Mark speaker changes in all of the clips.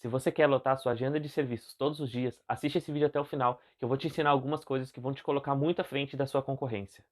Speaker 1: Se você quer lotar a sua agenda de serviços todos os dias, assiste esse vídeo até o final, que eu vou te ensinar algumas coisas que vão te colocar muito à frente da sua concorrência.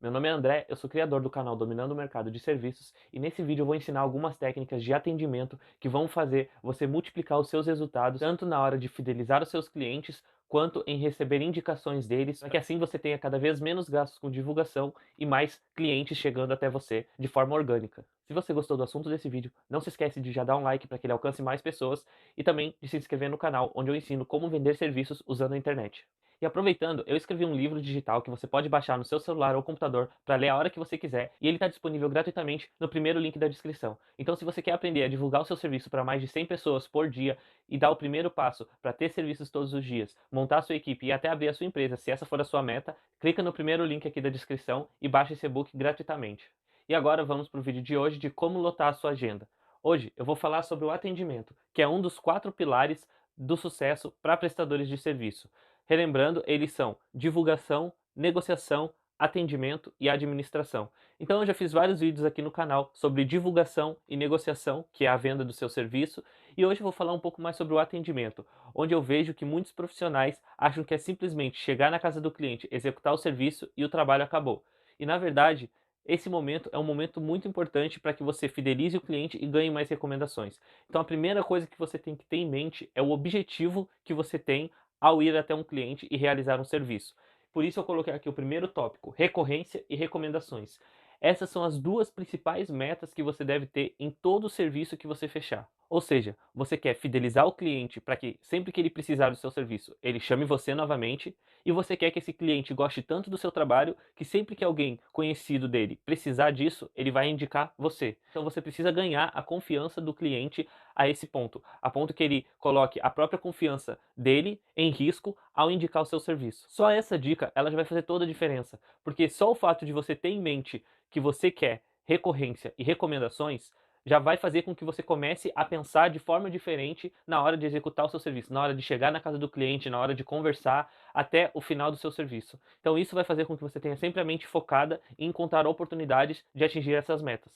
Speaker 1: Meu nome é André, eu sou criador do canal Dominando o Mercado de Serviços e nesse vídeo eu vou ensinar algumas técnicas de atendimento que vão fazer você multiplicar os seus resultados tanto na hora de fidelizar os seus clientes quanto em receber indicações deles, para que assim você tenha cada vez menos gastos com divulgação e mais clientes chegando até você de forma orgânica. Se você gostou do assunto desse vídeo, não se esquece de já dar um like para que ele alcance mais pessoas e também de se inscrever no canal onde eu ensino como vender serviços usando a internet. E aproveitando, eu escrevi um livro digital que você pode baixar no seu celular ou computador para ler a hora que você quiser, e ele está disponível gratuitamente no primeiro link da descrição. Então, se você quer aprender a divulgar o seu serviço para mais de 100 pessoas por dia e dar o primeiro passo para ter serviços todos os dias, montar a sua equipe e até abrir a sua empresa, se essa for a sua meta, clica no primeiro link aqui da descrição e baixa esse e-book gratuitamente. E agora vamos para o vídeo de hoje de como lotar a sua agenda. Hoje eu vou falar sobre o atendimento, que é um dos 4 pilares do sucesso para prestadores de serviço. Relembrando, eles são divulgação, negociação, atendimento e administração. Então eu já fiz vários vídeos aqui no canal sobre divulgação e negociação, que é a venda do seu serviço, e hoje eu vou falar um pouco mais sobre o atendimento, onde eu vejo que muitos profissionais acham que é simplesmente chegar na casa do cliente, executar o serviço e o trabalho acabou. E na verdade, esse momento é um momento muito importante para que você fidelize o cliente e ganhe mais recomendações. Então a primeira coisa que você tem que ter em mente é o objetivo que você tem ao ir até um cliente e realizar um serviço. Por isso eu coloquei aqui o primeiro tópico, recorrência e recomendações. Essas são as duas principais metas que você deve ter em todo o serviço que você fechar. Ou seja, você quer fidelizar o cliente para que sempre que ele precisar do seu serviço, ele chame você novamente, e você quer que esse cliente goste tanto do seu trabalho que sempre que alguém conhecido dele precisar disso, ele vai indicar você. Então você precisa ganhar a confiança do cliente a esse ponto, a ponto que ele coloque a própria confiança dele em risco ao indicar o seu serviço. Só essa dica, ela já vai fazer toda a diferença, porque só o fato de você ter em mente que você quer recorrência e recomendações já vai fazer com que você comece a pensar de forma diferente na hora de executar o seu serviço, na hora de chegar na casa do cliente, na hora de conversar até o final do seu serviço. Então isso vai fazer com que você tenha sempre a mente focada em encontrar oportunidades de atingir essas metas.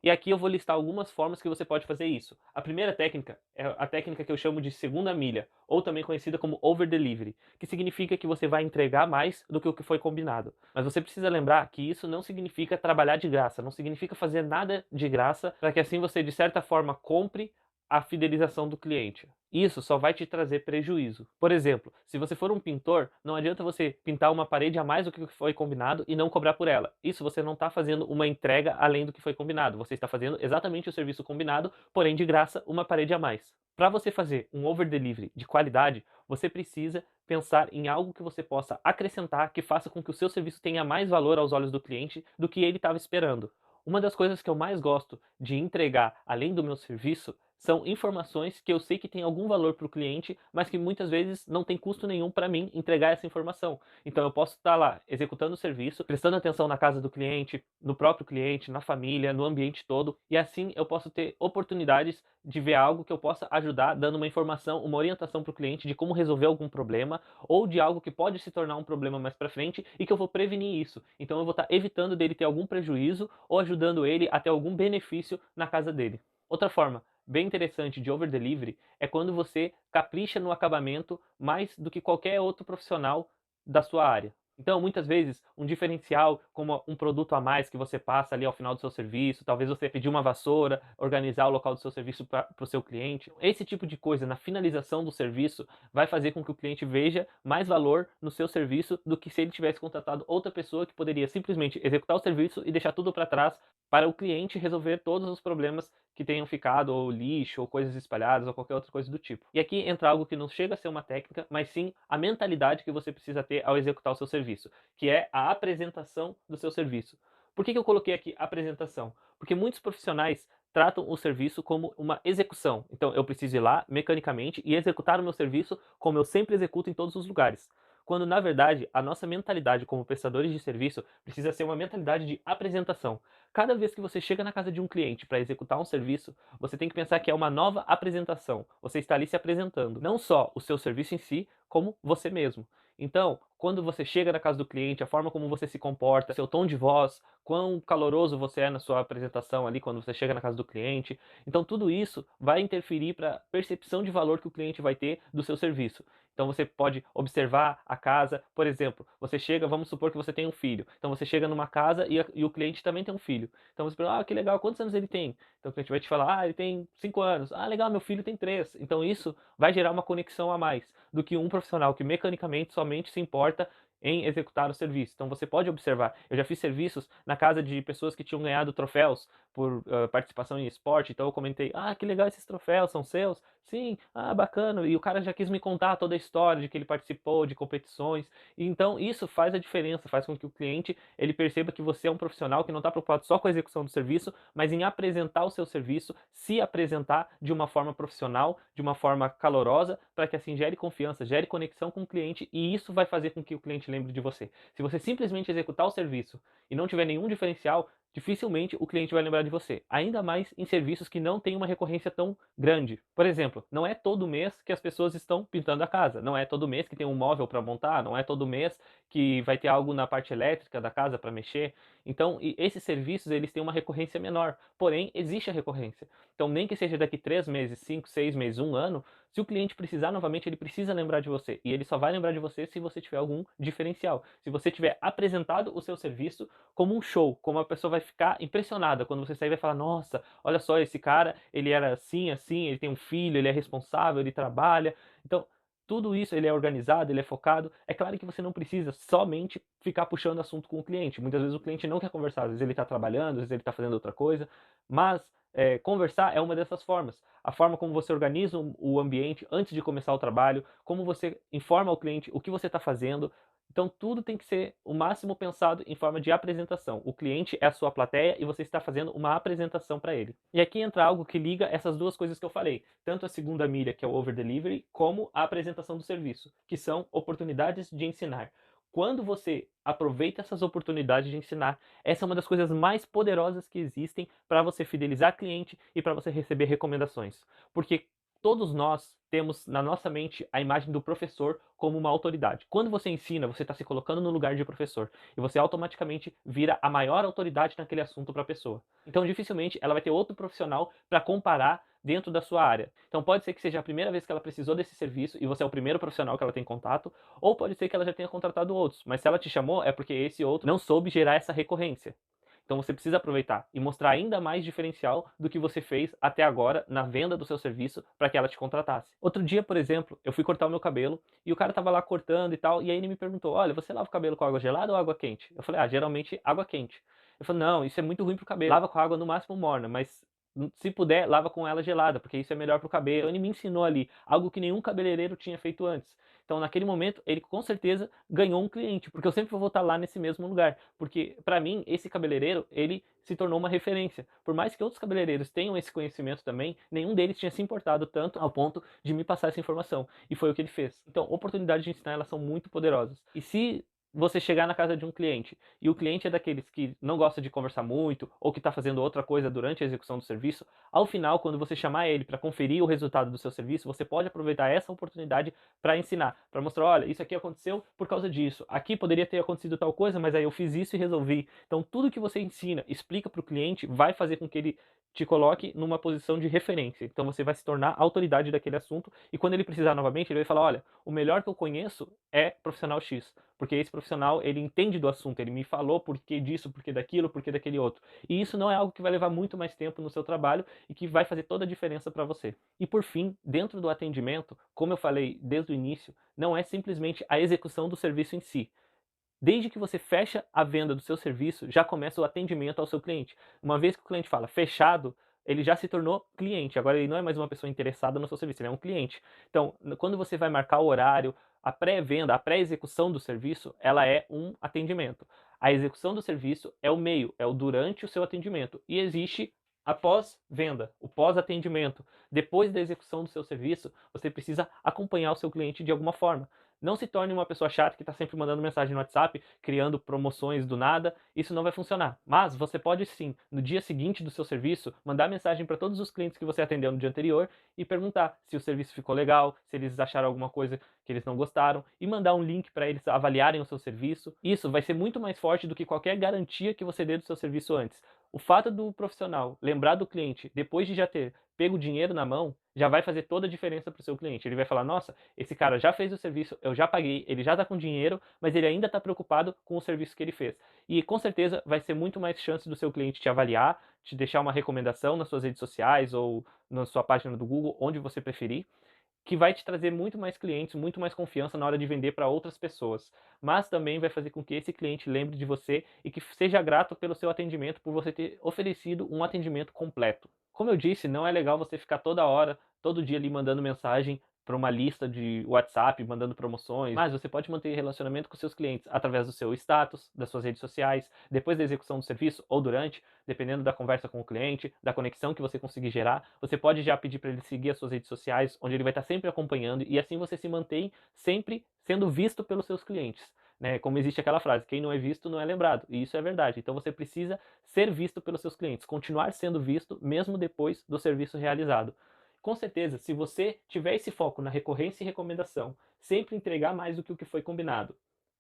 Speaker 1: E aqui eu vou listar algumas formas que você pode fazer isso. A primeira técnica é a técnica que eu chamo de segunda milha, ou também conhecida como over delivery, que significa que você vai entregar mais do que o que foi combinado. Mas você precisa lembrar que isso não significa trabalhar de graça, não significa fazer nada de graça para que assim você de certa forma compre a fidelização do cliente. Isso só vai te trazer prejuízo. Por exemplo, se você for um pintor, não adianta você pintar uma parede a mais do que foi combinado e não cobrar por ela. Isso você não está fazendo uma entrega além do que foi combinado. Você está fazendo exatamente o serviço combinado, porém de graça, uma parede a mais. Para você fazer um over delivery de qualidade, você precisa pensar em algo que você possa acrescentar que faça com que o seu serviço tenha mais valor aos olhos do cliente do que ele estava esperando. Uma das coisas que eu mais gosto de entregar além do meu serviço são informações que eu sei que tem algum valor para o cliente, mas que muitas vezes não tem custo nenhum para mim entregar essa informação. Então eu posso estar lá executando o serviço, prestando atenção na casa do cliente, no próprio cliente, na família, no ambiente todo, e assim eu posso ter oportunidades de ver algo que eu possa ajudar, dando uma informação, uma orientação para o cliente de como resolver algum problema, ou de algo que pode se tornar um problema mais para frente e que eu vou prevenir isso. Então eu vou estar evitando dele ter algum prejuízo ou ajudando ele a ter algum benefício na casa dele. Outra forma bem interessante de over delivery é quando você capricha no acabamento mais do que qualquer outro profissional da sua área. Então, muitas vezes, um diferencial, como um produto a mais que você passa ali ao final do seu serviço, talvez você pedir uma vassoura, organizar o local do seu serviço para o seu cliente. Esse tipo de coisa na finalização do serviço vai fazer com que o cliente veja mais valor no seu serviço do que se ele tivesse contratado outra pessoa que poderia simplesmente executar o serviço e deixar tudo para trás para o cliente resolver todos os problemas que tenham ficado, ou lixo, ou coisas espalhadas, ou qualquer outra coisa do tipo. E aqui entra algo que não chega a ser uma técnica, mas sim a mentalidade que você precisa ter ao executar o seu serviço, que é a apresentação do seu serviço. Por que eu coloquei aqui apresentação? Porque muitos profissionais tratam o serviço como uma execução. Então eu preciso ir lá mecanicamente e executar o meu serviço como eu sempre executo em todos os lugares. Quando na verdade a nossa mentalidade como prestadores de serviço precisa ser uma mentalidade de apresentação. Cada vez que você chega na casa de um cliente para executar um serviço, você tem que pensar que é uma nova apresentação. Você está ali se apresentando, não só o seu serviço em si, como você mesmo. Então, quando você chega na casa do cliente, a forma como você se comporta, seu tom de voz, quão caloroso você é na sua apresentação ali quando você chega na casa do cliente. Então tudo isso vai interferir para a percepção de valor que o cliente vai ter do seu serviço. Então você pode observar a casa, por exemplo, você chega, vamos supor que você tem um filho. Então você chega numa casa e o cliente também tem um filho. Então você pergunta, ah, que legal, quantos anos ele tem? Então o cliente vai te falar, ah, ele tem 5 anos. Ah, legal, meu filho tem 3. Então isso vai gerar uma conexão a mais do que um profissional que mecanicamente somente se importa em executar o serviço. Então você pode observar, eu já fiz serviços na casa de pessoas que tinham ganhado troféus por participação em esporte, então eu comentei, ah, que legal esses troféus, são seus? Sim, ah, bacana, e o cara já quis me contar toda a história de que ele participou de competições, e então isso faz a diferença, faz com que o cliente ele perceba que você é um profissional que não está preocupado só com a execução do serviço, mas em apresentar o seu serviço, se apresentar de uma forma profissional, de uma forma calorosa, para que assim gere confiança, gere conexão com o cliente, e isso vai fazer com que o cliente lembre de você. Se você simplesmente executar o serviço e não tiver nenhum diferencial, dificilmente o cliente vai lembrar de você. Ainda mais em serviços que não têm uma recorrência tão grande. Por exemplo, não é todo mês que as pessoas estão pintando a casa, não é todo mês que tem um móvel para montar, não é todo mês que vai ter algo na parte elétrica da casa para mexer. Então, esses serviços eles têm uma recorrência menor, porém existe a recorrência. Então, nem que seja daqui 3 meses, 5, 6 meses, um ano, se o cliente precisar novamente, ele precisa lembrar de você. E ele só vai lembrar de você se você tiver algum diferencial. Se você tiver apresentado o seu serviço como um show, como a pessoa vai ficar impressionada quando você sair e vai falar, nossa, olha só, esse cara, ele era assim, assim, ele tem um filho, ele é responsável, ele trabalha. Então, tudo isso, ele é organizado, ele é focado. É claro que você não precisa somente ficar puxando assunto com o cliente. Muitas vezes o cliente não quer conversar, às vezes ele está trabalhando, às vezes ele está fazendo outra coisa, mas conversar é uma dessas formas. A forma como você organiza o ambiente antes de começar o trabalho, como você informa ao cliente o que você está fazendo. Então tudo tem que ser o máximo pensado em forma de apresentação. O cliente é a sua plateia e você está fazendo uma apresentação para ele. E aqui entra algo que liga essas duas coisas que eu falei, tanto a segunda milha, que é o over delivery, como a apresentação do serviço, que são oportunidades de ensinar. Quando você aproveita essas oportunidades de ensinar, essa é uma das coisas mais poderosas que existem para você fidelizar cliente e para você receber recomendações. Porque todos nós temos na nossa mente a imagem do professor como uma autoridade. Quando você ensina, você está se colocando no lugar de professor e você automaticamente vira a maior autoridade naquele assunto para a pessoa. Então, dificilmente ela vai ter outro profissional para comparar dentro da sua área. Então, pode ser que seja a primeira vez que ela precisou desse serviço e você é o primeiro profissional que ela tem contato, ou pode ser que ela já tenha contratado outros, mas se ela te chamou é porque esse outro não soube gerar essa recorrência. Então você precisa aproveitar e mostrar ainda mais diferencial do que você fez até agora na venda do seu serviço para que ela te contratasse. Outro dia, por exemplo, eu fui cortar o meu cabelo e o cara tava lá cortando e tal, e aí ele me perguntou: "Olha, você lava o cabelo com água gelada ou água quente?" Eu falei: "Ah, geralmente água quente." Eu falei: "Não, isso é muito ruim pro cabelo. Lava com água no máximo morna, mas se puder, lava com ela gelada, porque isso é melhor pro cabelo." Então ele me ensinou ali algo que nenhum cabeleireiro tinha feito antes. Então, naquele momento, ele com certeza ganhou um cliente, porque eu sempre vou voltar lá nesse mesmo lugar. Porque, para mim, esse cabeleireiro, ele se tornou uma referência. Por mais que outros cabeleireiros tenham esse conhecimento também, nenhum deles tinha se importado tanto ao ponto de me passar essa informação. E foi o que ele fez. Então, oportunidades de ensinar, elas são muito poderosas. E se você chegar na casa de um cliente e o cliente é daqueles que não gosta de conversar muito ou que está fazendo outra coisa durante a execução do serviço, ao final, quando você chamar ele para conferir o resultado do seu serviço, você pode aproveitar essa oportunidade para ensinar, para mostrar, olha, isso aqui aconteceu por causa disso, aqui poderia ter acontecido tal coisa, mas aí eu fiz isso e resolvi. Então tudo que você ensina, explica para o cliente, vai fazer com que ele te coloque numa posição de referência. Então você vai se tornar autoridade daquele assunto e quando ele precisar novamente, ele vai falar, olha, o melhor que eu conheço é profissional X, porque esse profissional, ele entende do assunto, ele me falou por que disso, por que daquilo, por que daquele outro. E isso não é algo que vai levar muito mais tempo no seu trabalho e que vai fazer toda a diferença para você. E por fim, dentro do atendimento, como eu falei desde o início, não é simplesmente a execução do serviço em si. Desde que você fecha a venda do seu serviço, já começa o atendimento ao seu cliente. Uma vez que o cliente fala fechado, ele já se tornou cliente. Agora ele não é mais uma pessoa interessada no seu serviço, ele é um cliente. Então, quando você vai marcar o horário, a pré-venda, a pré-execução do serviço, ela é um atendimento. A execução do serviço é o meio, é o durante o seu atendimento. E existe a pós-venda, o pós-atendimento. Depois da execução do seu serviço, você precisa acompanhar o seu cliente de alguma forma. Não se torne uma pessoa chata que está sempre mandando mensagem no WhatsApp, criando promoções do nada, isso não vai funcionar. Mas você pode sim, no dia seguinte do seu serviço, mandar mensagem para todos os clientes que você atendeu no dia anterior e perguntar se o serviço ficou legal, se eles acharam alguma coisa que eles não gostaram, e mandar um link para eles avaliarem o seu serviço. Isso vai ser muito mais forte do que qualquer garantia que você dê do seu serviço antes. O fato do profissional lembrar do cliente depois de já ter pego o dinheiro na mão, já vai fazer toda a diferença para o seu cliente. Ele vai falar: nossa, esse cara já fez o serviço, eu já paguei, ele já está com dinheiro, mas ele ainda está preocupado com o serviço que ele fez. E com certeza vai ser muito mais chance do seu cliente te avaliar, te deixar uma recomendação nas suas redes sociais ou na sua página do Google, onde você preferir, que vai te trazer muito mais clientes, muito mais confiança na hora de vender para outras pessoas. Mas também vai fazer com que esse cliente lembre de você e que seja grato pelo seu atendimento, por você ter oferecido um atendimento completo. Como eu disse, não é legal você ficar toda hora, todo dia ali mandando mensagem para uma lista de WhatsApp, mandando promoções, mas você pode manter relacionamento com seus clientes através do seu status, das suas redes sociais, depois da execução do serviço ou durante, dependendo da conversa com o cliente, da conexão que você conseguir gerar. Você pode já pedir para ele seguir as suas redes sociais, onde ele vai estar sempre acompanhando, e assim você se mantém sempre sendo visto pelos seus clientes. Né? Como existe aquela frase: quem não é visto não é lembrado, e isso é verdade. Então você precisa ser visto pelos seus clientes, continuar sendo visto mesmo depois do serviço realizado. Com certeza, se você tiver esse foco na recorrência e recomendação, sempre entregar mais do que o que foi combinado,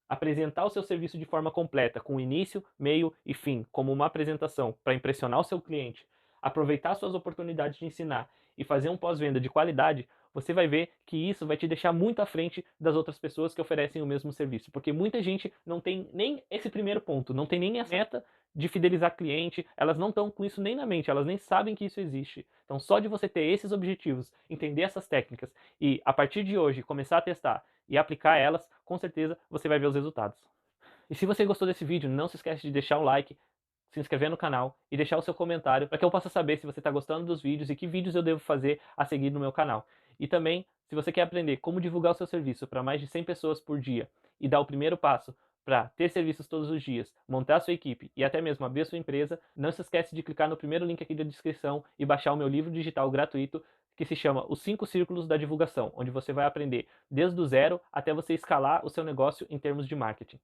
Speaker 1: apresentar o seu serviço de forma completa, com início, meio e fim, como uma apresentação para impressionar o seu cliente, aproveitar suas oportunidades de ensinar e fazer um pós-venda de qualidade, você vai ver que isso vai te deixar muito à frente das outras pessoas que oferecem o mesmo serviço, porque muita gente não tem nem esse primeiro ponto, não tem nem a meta de fidelizar cliente, elas não estão com isso nem na mente, elas nem sabem que isso existe. Então, só de você ter esses objetivos, entender essas técnicas e, a partir de hoje, começar a testar e aplicar elas, com certeza você vai ver os resultados. E se você gostou desse vídeo, não se esquece de deixar um like, se inscrever no canal e deixar o seu comentário para que eu possa saber se você está gostando dos vídeos e que vídeos eu devo fazer a seguir no meu canal. E também, se você quer aprender como divulgar o seu serviço para mais de 100 pessoas por dia e dar o primeiro passo para ter serviços todos os dias, montar a sua equipe e até mesmo abrir a sua empresa, não se esquece de clicar no primeiro link aqui da descrição e baixar o meu livro digital gratuito que se chama Os 5 Círculos da Divulgação, onde você vai aprender desde o zero até você escalar o seu negócio em termos de marketing.